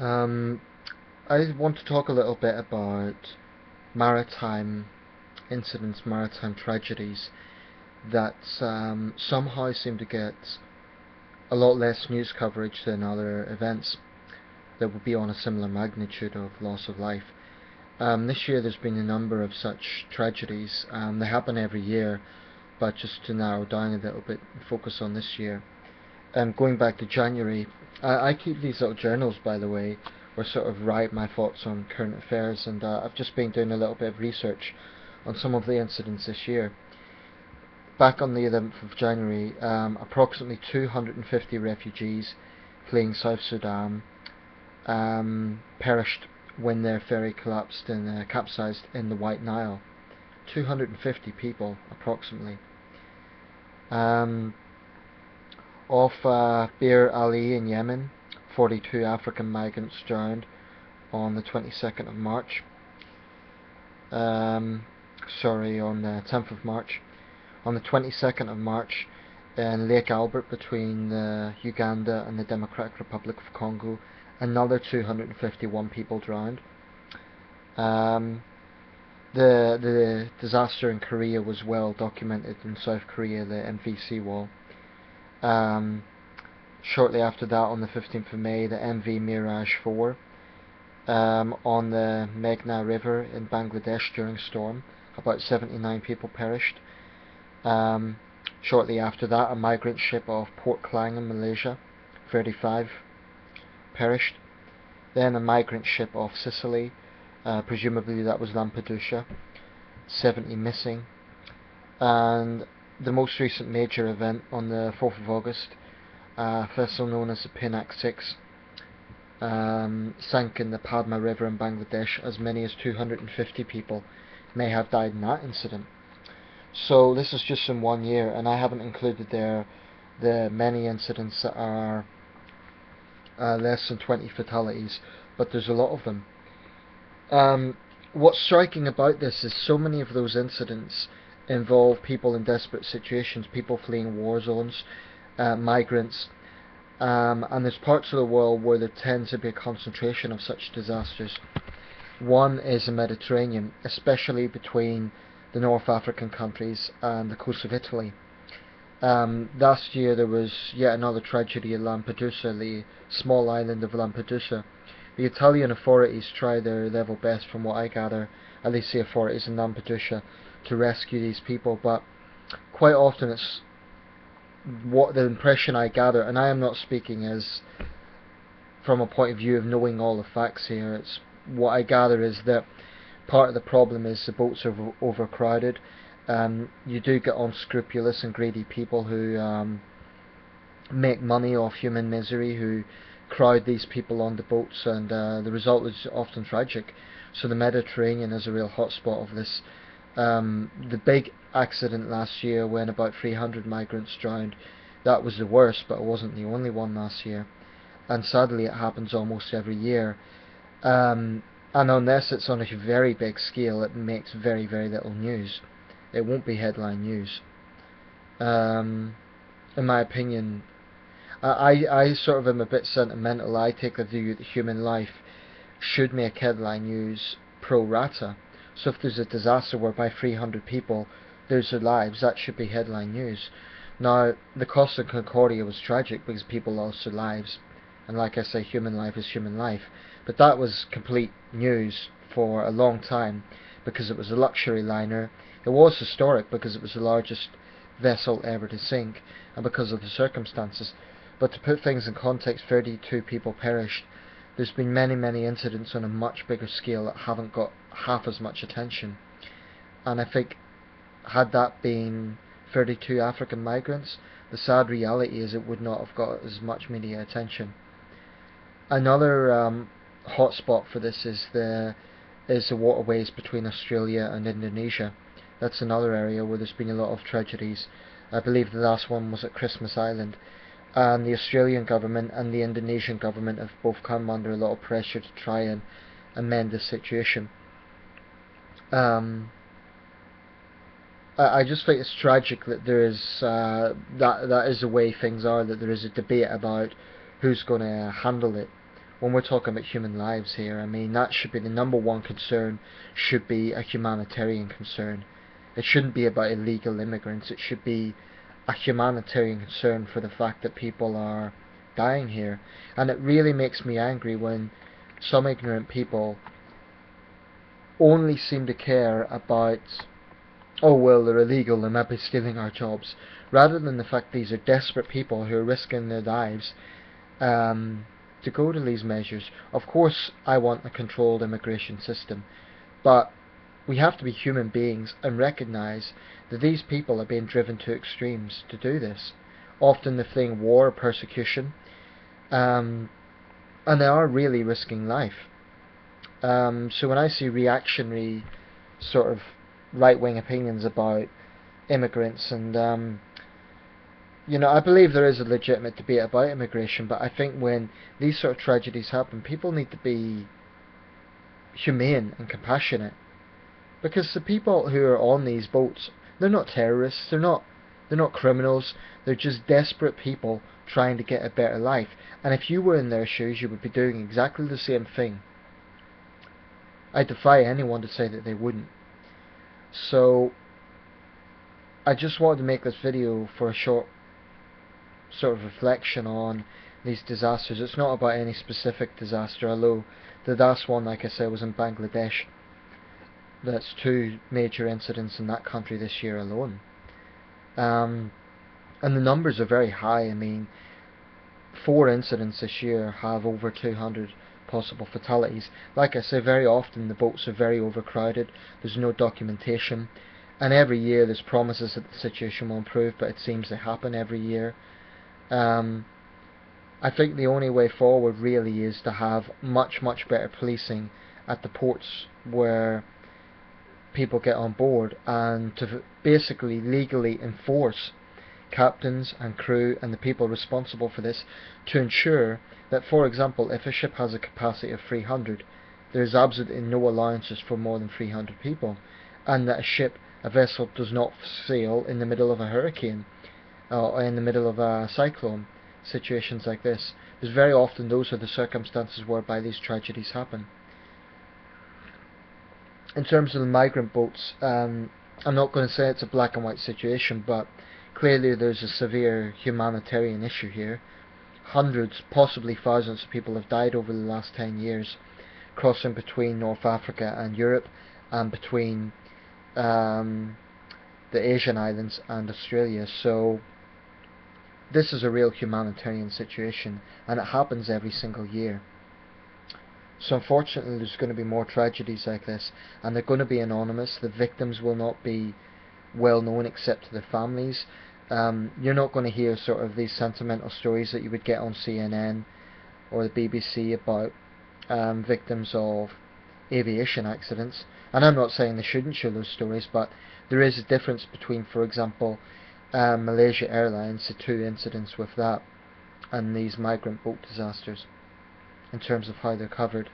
Um, I want to talk a little bit about maritime incidents, maritime tragedies that somehow seem to get a lot less news coverage than other events that would be on a similar magnitude of loss of life. This year there's been a number of such tragedies. They happen every year, but just to narrow down a little bit and focus on this year. Going back to January, I keep these little journals, by the way, where I sort of write my thoughts on current affairs, and I've just been doing a little bit of research on some of the incidents this year. Back on the 11th of January, approximately 250 refugees fleeing South Sudan perished when their ferry collapsed and capsized in the White Nile. 250 people, approximately. Um, Off Bir Ali in Yemen, 42 African migrants drowned on the 22nd of March. On the 10th of March. On the 22nd of March, in Lake Albert between Uganda and the Democratic Republic of Congo, another 251 people drowned. The disaster in Korea was well documented in South Korea, the MV Seawall. Shortly after that, on the 15th of May, the MV Mirage 4 on the Meghna River in Bangladesh during a storm. About 79 people perished. Shortly after that, a migrant ship off Port Klang in Malaysia, 35 perished. Then a migrant ship off Sicily, presumably that was Lampedusa, 70 missing. And the most recent major event on the 4th of August, a vessel known as the Pinnack 6 sank in the Padma River in Bangladesh. As many as 250 people may have died in that incident. So this is just in 1 year, and I haven't included there the many incidents that are less than 20 fatalities, but there's a lot of them. What's striking about this is so many of those incidents involve people in desperate situations, people fleeing war zones, migrants, and there's parts of the world where there tends to be a concentration of such disasters. One is the Mediterranean, especially between the North African countries and the coast of Italy. Last year there was yet another tragedy in Lampedusa, the small island of Lampedusa. The Italian authorities try their level best, from what I gather, at least the authorities in Lampedusa, to rescue these people, but quite often it's what the impression I gather, and I am not speaking as from a point of view of knowing all the facts here. It's what I gather is that part of the problem is the boats are overcrowded. You do get unscrupulous and greedy people who make money off human misery, who crowd these people onto boats, and the result is often tragic. So the Mediterranean is a real hotspot of this. The big accident last year when about 300 migrants drowned, that was the worst, but it wasn't the only one last year. And sadly it happens almost every year. And unless it's on a very big scale, it makes very, very little news. It won't be headline news. In my opinion, I sort of am a bit sentimental. I take the view that human life should make headline news pro rata. So if there's a disaster whereby 300 people lose their lives, that should be headline news. Now, the cost of Concordia was tragic because people lost their lives, and like I say, human life is human life. But that was complete news for a long time because it was a luxury liner. It was historic because it was the largest vessel ever to sink, and because of the circumstances. But to put things in context, 32 people perished. There's been many, many incidents on a much bigger scale that haven't got half as much attention. And I think, had that been 32 African migrants, the sad reality is it would not have got as much media attention. Another hotspot for this is the waterways between Australia and Indonesia. That's another area where there's been a lot of tragedies. I believe the last one was at Christmas Island. And the Australian government and the Indonesian government have both come under a lot of pressure to try and amend the situation. I just think it's tragic that there is that is the way things are. That there is a debate about who's going to handle it, when we're talking about human lives here, I mean, that should be the number one concern, should be a humanitarian concern. It shouldn't be about illegal immigrants, it should be a humanitarian concern for the fact that people are dying here. And it really makes me angry when some ignorant people only seem to care about, oh well, they're illegal, they might be stealing our jobs, rather than the fact these are desperate people who are risking their lives to go to these measures. Of course I want a controlled immigration system, but we have to be human beings and recognise that these people are being driven to extremes to do this. Often they're fleeing war or persecution, and they are really risking life. So when I see reactionary sort of right-wing opinions about immigrants, and I believe there is a legitimate debate about immigration, but I think when these sort of tragedies happen, people need to be humane and compassionate, because the people who are on these boats, they're not terrorists, they're not criminals, they're just desperate people trying to get a better life. And if you were in their shoes, you would be doing exactly the same thing. I defy anyone to say that they wouldn't. So I just wanted to make this video for a short sort of reflection on these disasters. It's not about any specific disaster, although the last one, like I said, was in Bangladesh. That's 2 major incidents in that country this year alone. And the numbers are very high. I mean, 4 incidents this year have over 200 possible fatalities. Like I say, very often the boats are very overcrowded, there's no documentation, and every year there's promises that the situation will improve, but it seems to happen every year. I think the only way forward really is to have much better policing at the ports where people get on board, and to basically legally enforce captains and crew and the people responsible for this to ensure that, for example, if a ship has a capacity of 300, there's absolutely no allowances for more than 300 people, and that a vessel does not sail in the middle of a hurricane or in the middle of a cyclone. Situations like this, because very often those are the circumstances whereby these tragedies happen. In terms of the migrant boats, I'm not going to say it's a black and white situation, but clearly there's a severe humanitarian issue here. Hundreds, possibly thousands of people have died over the last 10 years, crossing between North Africa and Europe, and between the Asian islands and Australia. So this is a real humanitarian situation, and it happens every single year. So unfortunately there's going to be more tragedies like this, and they're going to be anonymous. The victims will not be well known except to their families. You're not going to hear sort of these sentimental stories that you would get on CNN or the BBC about victims of aviation accidents. And I'm not saying they shouldn't show those stories, but there is a difference between, for example, Malaysia Airlines, the 2 incidents with that, and these migrant boat disasters in terms of how they're covered.